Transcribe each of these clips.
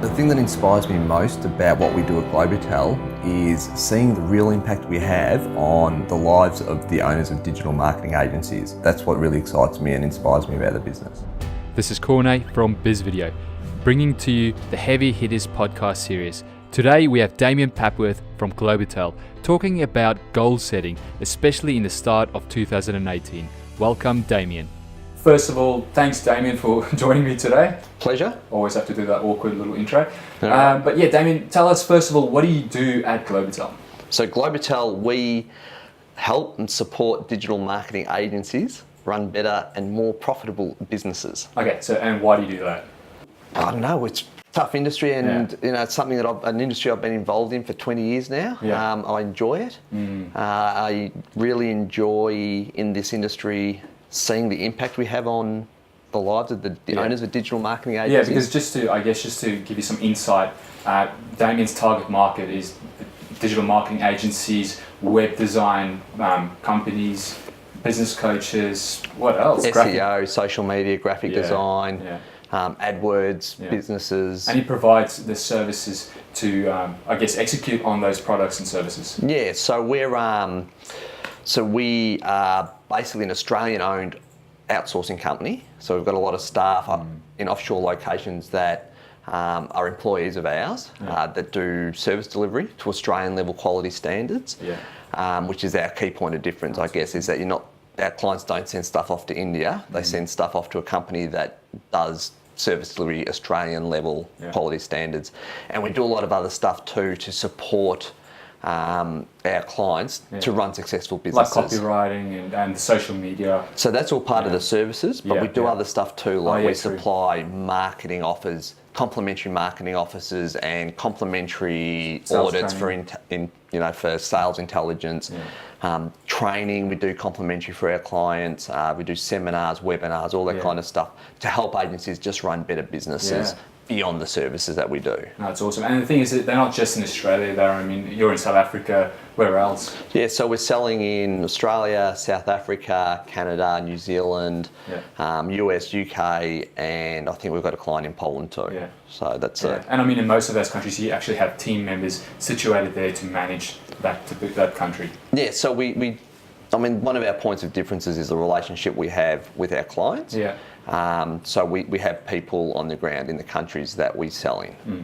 The thing that inspires me most about what we do at Globotel is seeing the real impact we have on the lives of the owners of digital marketing agencies. That's what really excites me and inspires me about the business. This is Corne from Bizvideo, bringing to you the Heavy Hitters podcast series. Today we have Damian Papworth from Globotel talking about goal setting, especially in the start of 2018. Welcome, Damian. First of all, thanks Damian for joining me today. Pleasure. Always have to do that awkward little intro. Right. But yeah, Damian, tell us first of all, what do you do at Globotel? So Globotel, we help and support digital marketing agencies run better and more profitable businesses. Okay, and why do you do that? I don't know, it's a tough industry and it's something that an industry I've been involved in for 20 years now. Yeah. I enjoy it. I really enjoy in this industry seeing the impact we have on the lives of the owners of digital marketing agencies. Yeah, because just to give you some insight, Damian's target market is digital marketing agencies, web design companies, business coaches, what else? SEO, social media, graphic design, AdWords, businesses. And he provides the services to, execute on those products and services. Yeah, so we are basically an Australian-owned outsourcing company. So we've got a lot of staff up in offshore locations that are employees of ours that do service delivery to Australian-level quality standards, which is our key point of difference, I guess, is that our clients don't send stuff off to India. They send stuff off to a company that does service delivery Australian-level quality standards. And we do a lot of other stuff too to support our clients to run successful businesses. Like copywriting and social media. So that's all part of the services, but we do other stuff too, like we supply marketing offers, complimentary marketing offices and complimentary audits for sales intelligence. Training we do complimentary for our clients. We do seminars, webinars, all that kind of stuff to help agencies just run better businesses beyond the services that we do. That's awesome. And the thing is that they're not just in Australia there. You're in South Africa, where else? Yeah, so we're selling in Australia, South Africa, Canada, New Zealand, US, UK, and I think we've got a client in Poland too. Yeah. So that's And in most of those countries, you actually have team members situated there to manage that country. Yeah, so one of our points of differences is the relationship we have with our clients. Yeah. So we have people on the ground in the countries that we sell in,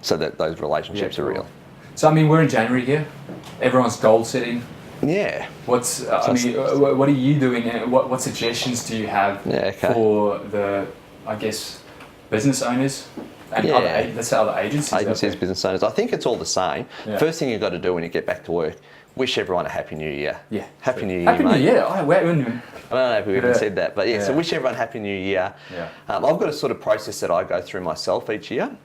so that those relationships are real. So we're in January here. Everyone's goal setting. Yeah. What are you doing? What suggestions do you have for the, business owners and other agencies? Agencies, business owners. I think it's all the same. Yeah. First thing you've got to do when you get back to work, wish everyone a Happy New Year. Yeah. Happy New Year, Happy mate. New Year. I don't know if we even said that, but so wish everyone Happy New Year. Yeah. I've got a sort of process that I go through myself each year.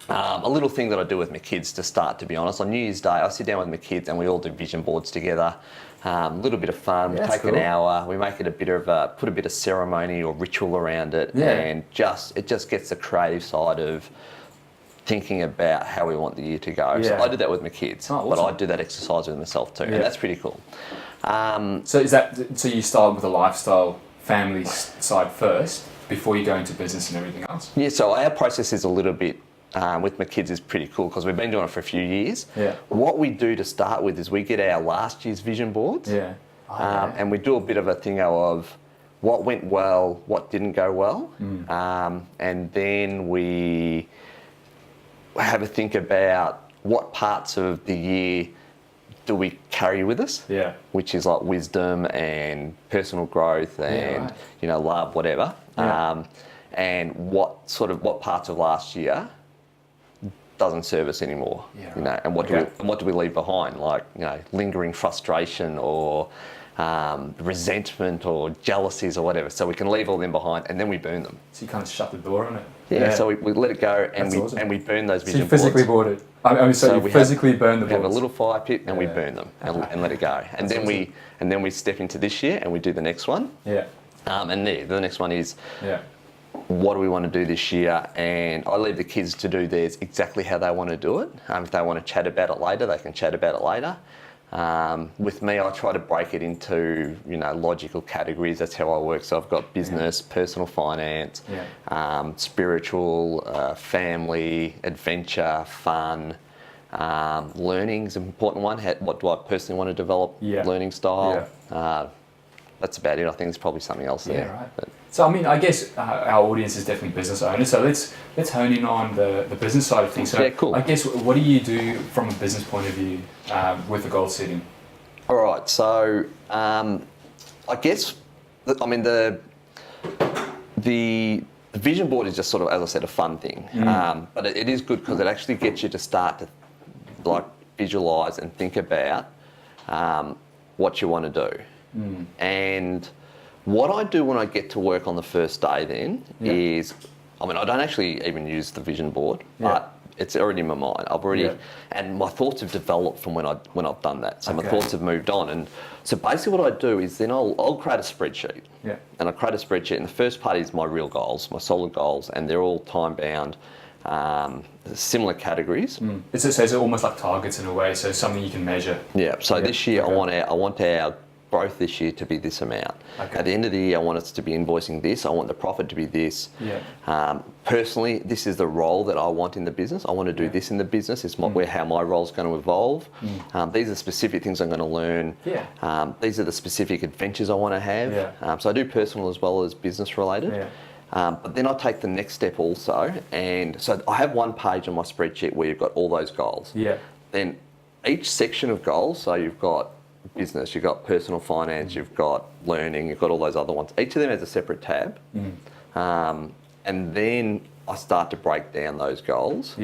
A little thing that I do with my kids to start, to be honest. On New Year's Day, I sit down with my kids and we all do vision boards together. A little bit of fun. We take an hour. We make it put a bit of ceremony or ritual around it, and it just gets the creative side of thinking about how we want the year to go. So I do that with my kids, but I do that exercise with myself too, and that's pretty cool. So you start with the lifestyle family side first before you go into business and everything else? Yeah, so our process is a little bit with my kids is pretty cool because we've been doing it for a few years. Yeah. What we do to start with is we get our last year's vision boards, and we do a bit of a thing of what went well, what didn't go well, and then we have a think about what parts of the year do we carry with us, which is like wisdom and personal growth and love, whatever, and what parts of last year doesn't serve us anymore, and what do we leave behind, like lingering frustration or resentment or jealousies or whatever. So we can leave all them behind and then we burn them. So you kind of shut the door on it. Yeah. So we let it go and we burn those vision boards. So you physically board it. You physically burn the boards. We have a little fire pit and we burn them and let it go. And then we step into this year and we do the next one. Yeah. The next one is what do we want to do this year? And I leave the kids to do theirs exactly how they want to do it. If they want to chat about it later, they can chat about it later. With me, I try to break it into, logical categories. That's how I work. So I've got business, personal finance, spiritual, family, adventure, fun. Learning is an important one. What do I personally want to develop? Learning style. That's about it. I think there's probably something else there. Yeah, right. So, I mean, I guess our audience is definitely business owners. So let's hone in on the business side of things. So yeah, cool. I guess, what do you do from a business point of view with the goal setting? All right. So I guess, the vision board is just sort of, as I said, a fun thing. But it is good because it actually gets you to start to visualise and think about what you want to do. And what I do when I get to work on the first day then is, I don't actually even use the vision board, but it's already in my mind. And my thoughts have developed from when I've done that. So my thoughts have moved on. And so basically what I do is then I'll create a spreadsheet. And I create a spreadsheet, and the first part is my real goals, my solid goals, and they're all time bound. Similar categories. It's almost like targets in a way, so something you can measure. Yeah. So this year I want our growth this year to be this amount. At the end of the year, I want us to be invoicing this. I want the profit to be this. Personally, this is the role that I want in the business. I want to do this in the business. It's how my role is going to evolve. These are specific things I'm going to learn. These are the specific adventures I want to have. So I do personal as well as business related. But then I take the next step also, and so I have one page on my spreadsheet where you've got all those goals. Then each section of goals, so you've got business, you've got personal finance, you've got learning, you've got all those other ones. Each of them has a separate tab. And then I start to break down those goals.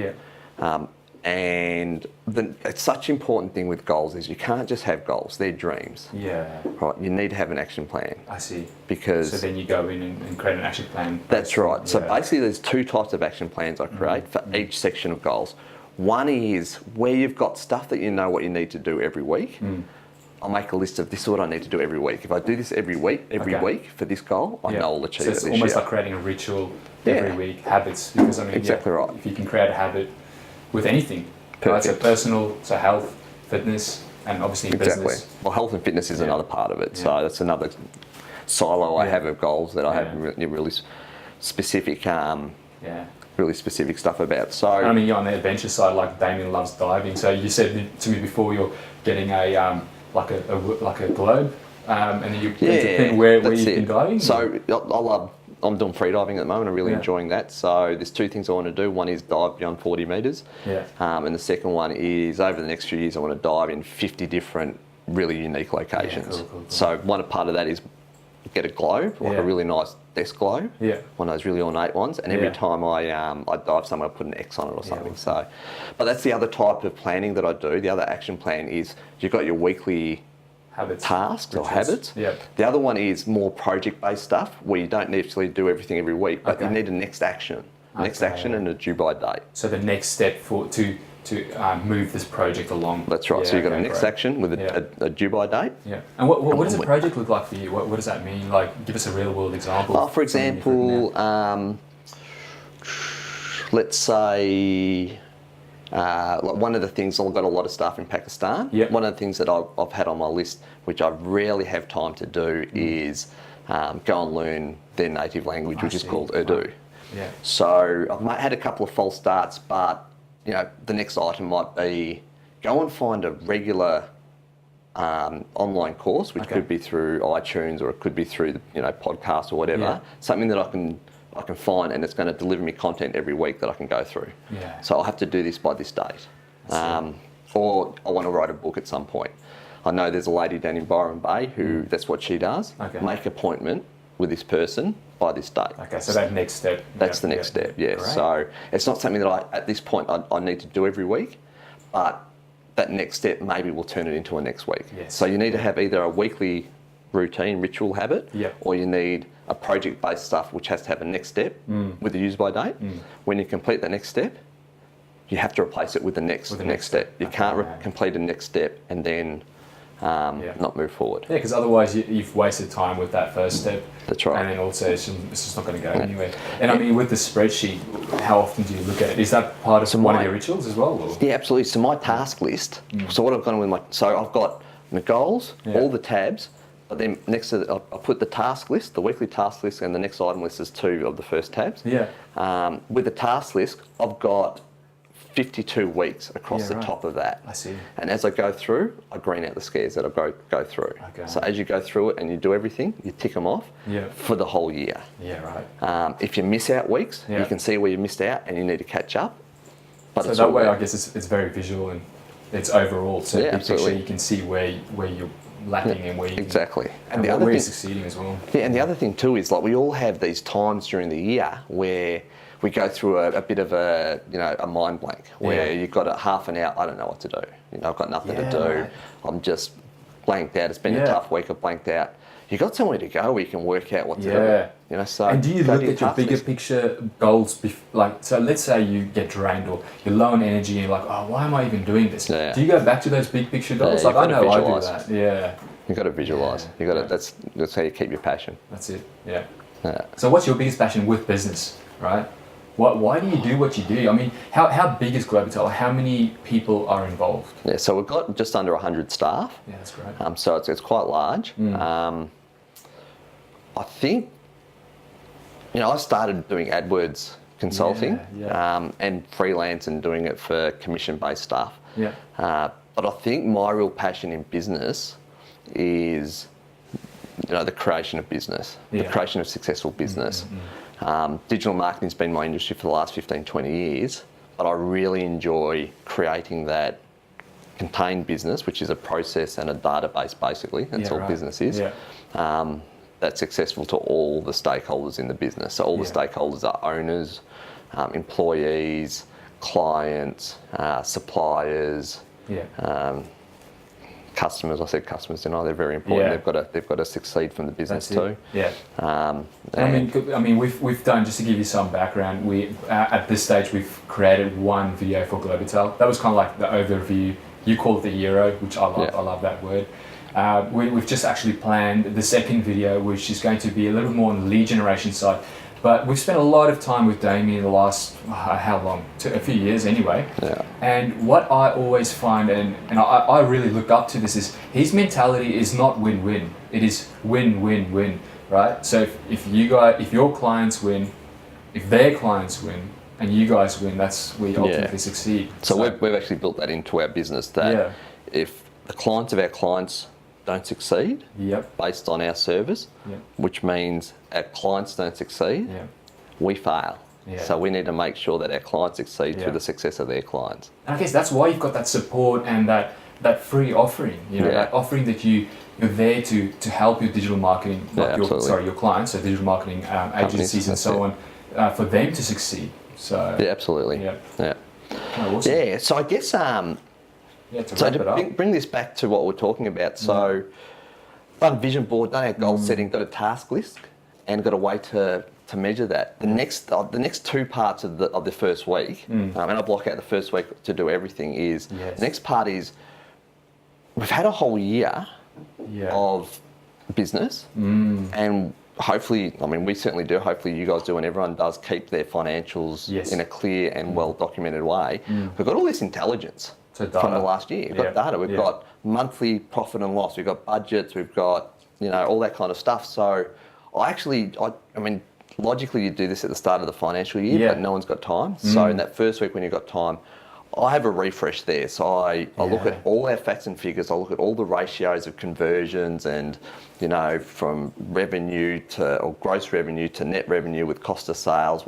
And it's such an important thing with goals is you can't just have goals, they're dreams. Right, you need to have an action plan. I see. Because so then you go in and create an action plan. That's right. So basically there's two types of action plans I create for each section of goals. One is where you've got stuff that you know what you need to do every week. I'll make a list of this is what I need to do every week. If I do this every week for this goal, I know I'll achieve it this year. So it's almost like creating a ritual every week, habits. Because exactly right. If you can create a habit with anything, right? So personal, so health, fitness, and obviously business. Well, health and fitness is another part of it. So that's another silo I have of goals that I have really specific. Really specific stuff about. So you're on the adventure side, like Damian loves diving. So you said to me before you're getting a like a globe, and then you pin where you've been diving. So I'm doing free diving at the moment. I'm really enjoying that. So there's two things I want to do. One is dive beyond 40 metres. And the second one is over the next few years I want to dive in 50 different really unique locations. Cool. So one part of that is get a globe, like a really nice desk globe, one of those really ornate ones, and every time I dive somewhere I put an X on it or something. So, but that's the other type of planning that I do. The other action plan is you've got your weekly tasks or habits. The other one is more project-based stuff where you don't necessarily do everything every week, but you need a next action, and a due by date. So the next step to move this project along. That's right. So you've got a next action with a due by date. And what does a project look like for you? What does that mean? Like, give us a real world example. For example, let's say one of the things, I've got a lot of staff in Pakistan. One of the things that I've had on my list, which I rarely have time to do, is go and learn their native language, which is called Urdu. So I've had a couple of false starts, but the next item might be go and find a regular online course, which could be through iTunes or it could be through the podcast or whatever. Something that I can find and it's going to deliver me content every week that I can go through. So I'll have to do this by this date. Or I want to write a book at some point. I know there's a lady down in Byron Bay who that's what she does. Make an appointment with this person by this date. So that next step. That's the next step, yes. Right. So it's not something that at this point I need to do every week, but that next step maybe will turn it into a next week. So you need to have either a weekly routine, ritual habit, or you need a project-based stuff which has to have a next step with the use by date. When you complete that next step, you have to replace it with the next step. You can't complete a next step and then not move forward. Yeah, because otherwise you've wasted time with that first step. That's right. And then also it's just not going to go anywhere. And I mean, with the spreadsheet, how often do you look at it? Is that part of one of your rituals as well? Or? Yeah, absolutely. So my task list, so what I've gone with I've got the goals, all the tabs, but then next to I put the task list, the weekly task list, and the next item list is 2 of the first tabs. Yeah. With the task list, I've got 52 weeks across the top of that. I see. And as I go through, I green out the scares that I go through. Okay. So as you go through it and you do everything, you tick them off for the whole year. Yeah, right. If you miss out weeks, you can see where you missed out and you need to catch up. But so that way, I guess it's very visual and it's overall. So big picture, you can see where you're lacking and where you exactly. And where you're succeeding as well. Yeah, and the other thing too is like we all have these times during the year where we go through a bit of a mind blank where you've got a half an hour, I don't know what to do. I've got nothing to do. Right. I'm just blanked out. It's been a tough week. I've blanked out. You've got somewhere to go where you can work out what to do. So and do you look at your bigger picture goals? So let's say you get drained or you're low on energy and you're like, oh, why am I even doing this? Yeah. Do you go back to those big picture goals? Yeah, I know I do that. Yeah. You've got to visualise. You've got to. That's how you keep your passion. That's it. Yeah. So what's your biggest passion with business, right? Why do you do what you do? I mean, how big is Globitel? How many people are involved? Yeah, so we've got just under 100 staff. Yeah, that's great. So it's quite large. I think, I started doing AdWords consulting and freelance and doing it for commission-based stuff. Yeah. But I think my real passion in business is, the creation of business, the creation of successful business. Digital marketing's been my industry for the last 15, 20 years, but I really enjoy creating that contained business, which is a process and a database basically, that's all business is, that's successful to all the stakeholders in the business. So all the stakeholders are owners, employees, clients, suppliers, customers. I said customers, they're very important. They've got to succeed from the business too. Yeah. I mean, we've done, just to give you some background. We at this stage we've created one video for Globitel. That was kind of like the overview. You call it the Euro, which I love. I love that word. We've just actually planned the second video, which is going to be a little more on the lead generation side. But we've spent a lot of time with Damian the last, how long? A few years anyway. Yeah. And what I always find, and I really look up to this, is his mentality is not win-win. It is win-win-win, right? So if your clients win, if their clients win, and you guys win, that's where you ultimately succeed. So we've actually built that into our business, that if the clients of our clients don't succeed based on our service, which means our clients don't succeed, we fail. So we need to make sure that our clients succeed through the success of their clients. And I guess that's why you've got that support and that free offering, that offering that you're there to help your digital marketing, your clients, so digital marketing agencies and so on, for them to succeed. So absolutely. Oh, awesome. Yeah. So I guess to bring this back to what we're talking about. So done a vision board, done our goal setting, got a task list, and got a way to measure that. The next 2 parts of the first week, and I block out the first week to do everything. Is the next part is we've had a whole year of business, and hopefully, we certainly do, hopefully you guys do, and everyone does keep their financials in a clear and well-documented way. We've got all this intelligence from the last year. We've got data, we've got monthly profit and loss, we've got budgets, we've got, all that kind of stuff. So logically you do this at the start of the financial year, but no one's got time. So in that first week when you've got time, I have a refresh there. So I look at all our facts and figures. I look at all the ratios of conversions and, from revenue or gross revenue to net revenue with cost of sales.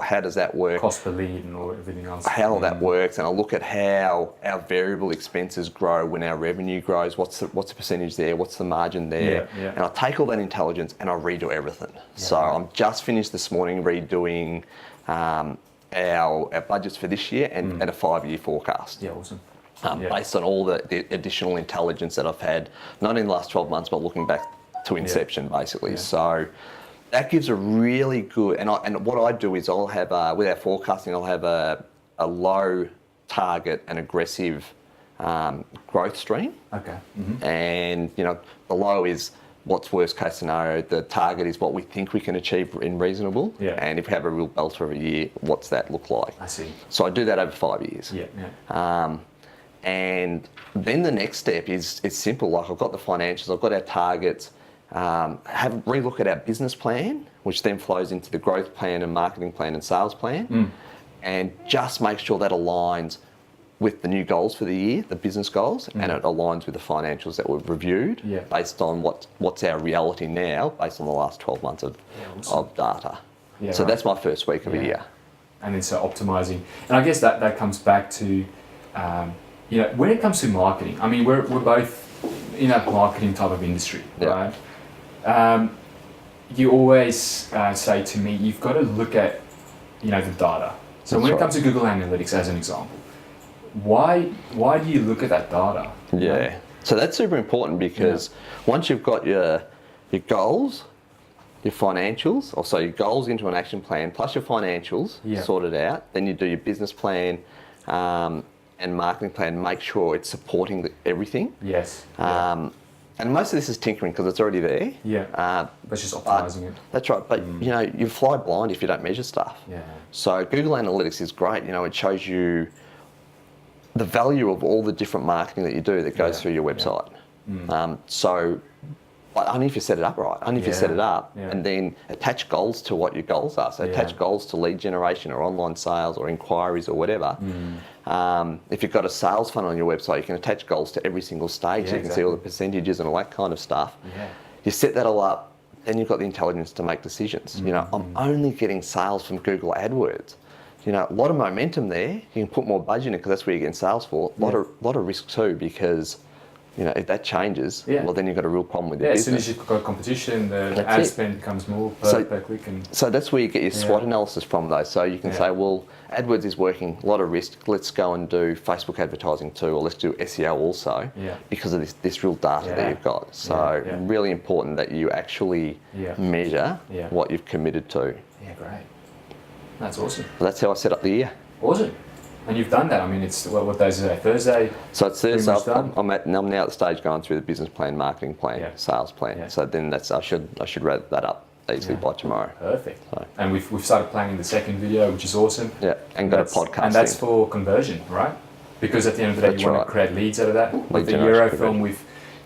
How does that work? Cost per lead and all, everything else. How that works. And I look at how our variable expenses grow when our revenue grows. What's the percentage there? What's the margin there? And I take all that intelligence and I redo everything. So I'm just finished this morning redoing our budgets for this year and a 5-year forecast. Yeah, awesome. Based on all the additional intelligence that I've had, not in the last 12 months, but looking back to inception, basically. So that gives a really good, and what I do is I'll have, with our forecasting, I'll have a low target and aggressive growth stream. Okay. And, you know, the low is what's worst case scenario. The target is what we think we can achieve in reasonable. Yeah. And if we have a real belter of a year, what's that look like? I see. So I do that over 5 years. Yeah. And then the next step is it's simple. Like I've got the financials, I've got our targets, relook at our business plan, which then flows into the growth plan and marketing plan and sales plan, and just make sure that aligns with the new goals for the year, the business goals, and it aligns with the financials that we've reviewed based on what's our reality now, based on the last 12 months of data. Yeah, so right. that's my first week of a year. And then so optimizing. And I guess that comes back to, you know, when it comes to marketing, I mean, we're both in that marketing type of industry, right? You always say to me, you've got to look at, you know, the data. So when it comes to Google Analytics, as an example, why do you look at that data? Yeah. So that's super important because once you've got your goals, your financials, or so your goals into an action plan, plus your financials sorted out, then you do your business plan and marketing plan, make sure it's supporting everything. Yes. And most of this is tinkering because it's already there. Yeah. But just optimizing it. That's right. But you know, you fly blind if you don't measure stuff. Yeah. So Google Analytics is great. You know, it shows you the value of all the different marketing that you do that goes through your website. So only if you set it up right, only if you set it up and then attach goals to what your goals are. So attach goals to lead generation or online sales or inquiries or whatever. If you've got a sales funnel on your website, you can attach goals to every single stage. So you can see all the percentages and all that kind of stuff. You set that all up, then you've got the intelligence to make decisions. You know, I'm only getting sales from Google AdWords. You know, a lot of momentum there. You can put more budget in it because that's where you're getting sales for. A lot of risk too because, you know, if that changes, well, then you've got a real problem with your business. As soon as you've got competition, the ad spend becomes more per click. So that's where you get your SWOT analysis from, though. So you can say, well, AdWords is working, a lot of risk. Let's go and do Facebook advertising too, or let's do SEO also, because of this real data that you've got. So really important that you actually measure what you've committed to. Yeah, great. That's awesome. That's how I set up the year. Awesome. And you've done that. I mean, it's what days is it? Thursday? So it's Thursday. I'm now at the stage going through the business plan, marketing plan, sales plan. So then I should wrap that up easily by tomorrow. Perfect. So. And we've started planning the second video, which is awesome. Yeah, and go to podcasting. And that's for conversion, right? Because at the end of the day, you want to create leads out of that. With the Eurofilm,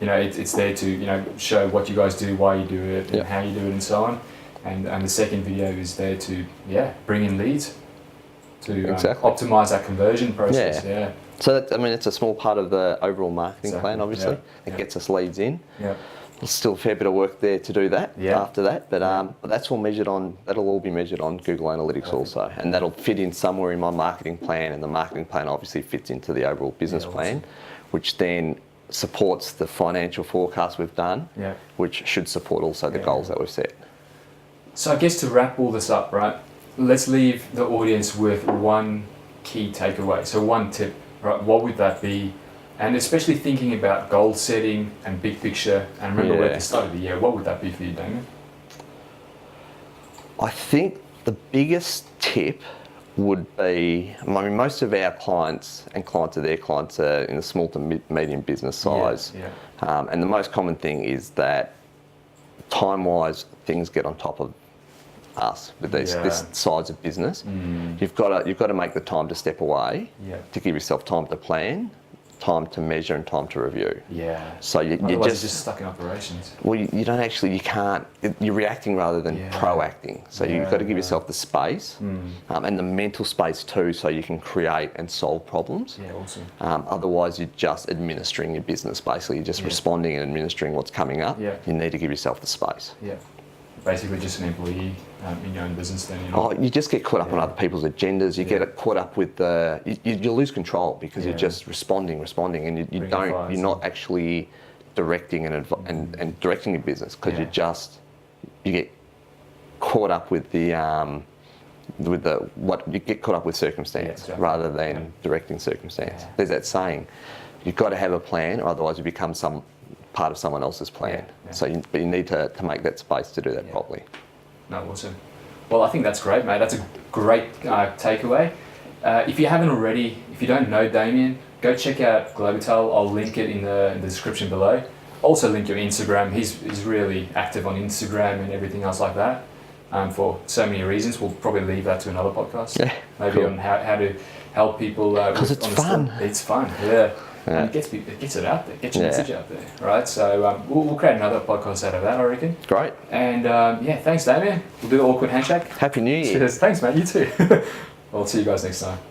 you know, it's there to, you know, show what you guys do, why you do it, and how you do it, and so on. And the second video is there to bring in leads, to optimize that conversion process. Yeah. So that, I mean, it's a small part of the overall marketing plan. Obviously, it gets us leads in. Yeah. There's still a fair bit of work there to do that after that, but that's all measured on. That'll all be measured on Google Analytics also, and that'll fit in somewhere in my marketing plan. And the marketing plan obviously fits into the overall business plan, which then supports the financial forecast we've done, which should support also the goals that we've set. So I guess to wrap all this up, right, let's leave the audience with one key takeaway. So one tip, right, what would that be? And especially thinking about goal setting and big picture, and remember at the start of the year, what would that be for you, Damian? I think the biggest tip would be, I mean, most of our clients and clients of their clients are in the small to medium business size. And the most common thing is that time-wise, things get on top of us with this size of business. You've got to make the time to step away to give yourself time to plan, time to measure, and time to review. So you're just stuck in operations. Well, you don't actually, you can't. You're reacting rather than proacting. So you've got to give yourself the space and the mental space too, so you can create and solve problems. Awesome. Otherwise, you're just administering your business. Basically, you're just responding and administering what's coming up. You need to give yourself the space. Basically just an employee in your own business then. You know? You just get caught up on other people's agendas. You get caught up with you lose control because you're just responding, and you're not actually directing and directing your business because you get caught up with you get caught up with circumstance rather than directing circumstance. There's that saying, you've got to have a plan, or otherwise you become some part of someone else's plan. But you need to make that space to do that properly. No, awesome. Well, I think that's great, mate. That's a great takeaway. If you haven't already, if you don't know Damian, go check out Globitel. I'll link it in the description below. Also link your Instagram. He's really active on Instagram and everything else like that. For so many reasons, we'll probably leave that to another podcast. Yeah, maybe cool. on how to help people. Because it's fun. It's fun, yeah. And it gets it out there, gets your message out there, right? So we'll create another podcast out of that, I reckon. Great. And thanks, Damian. We'll do the awkward handshake. Happy New Year. Cheers. Thanks, mate. You too. I'll see you guys next time.